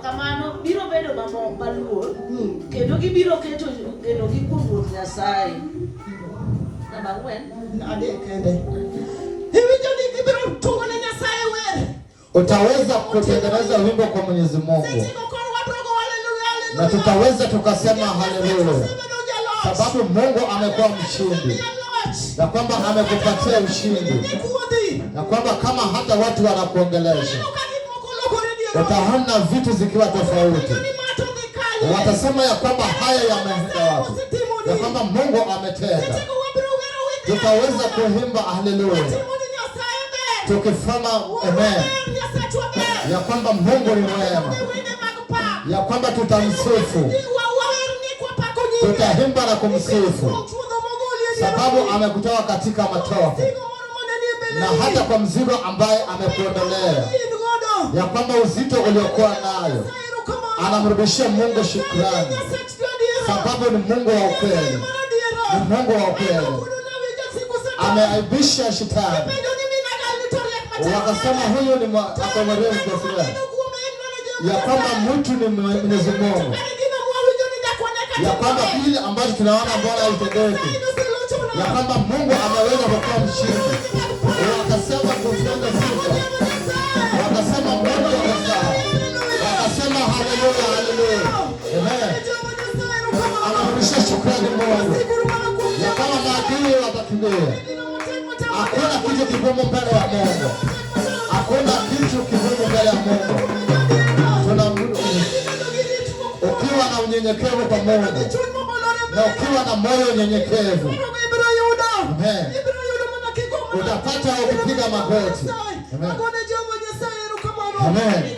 kamano biro bedo maluor kendo gibiro keto genogi kuom Ruoth Nyasaye. Namba 4 adek kende. Hivi ni kibiro tungone Nyasaye wer. Utaweza kutengeneza wimbo kwa Mwenyezi Mungu. Na tutaweza tukasema haleluya. Sababu Mungu amekuwa mshindi. Na kwamba amekupatia ushindi. Na kwamba kama hata watu wanakuongelesha, utaona vitu zikiwa tofauti. Watasema ya kwamba haya yameenda wapi? Ya kwamba Mungu ametenda. Tutaweza kuimba haleluya. Tukifanya amen. Ya kwamba Mungu ni mwema. Ya kwamba tutamsifu. Tutaimba na kumsifu. Sababu amekutoa katika matope. Na hata kwa mzigo ambaye amekuondolea. Ya kwamba uzito uliokuwa nayo anamrudishia Mungu shukrani. Sababu ni Mungu wa ukweli. Ni Mungu wa ukweli. Ameaibisha shetani. Wakasema huyu ni akomereu mkosile. Ya kwamba mtu ni Mwenyezi Mungu. Ya kwamba kile ambacho tunaona mbona haitendeki. Ya kwamba Mungu ameweza kuwa mshindi. Wakasema kufanya sifa. Wakasema Mungu amesema. Wakasema haleluya haleluya. Amen. Anamrudishia shukrani Mungu. Ya kwamba maadui watakimbia. Hakuna kitu kigumu mbele ya Mungu. Hakuna kitu kigumu mbele ya Mungu. Ukiwa na unyenyekevu kwa Mungu na ukiwa na moyo unyenyekevu, amen, utapata ukipiga magoti. Amen. Amen.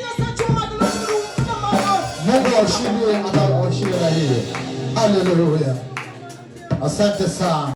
Mungu ashindwe, atawashinde na hiyo. Haleluya. Asante sana.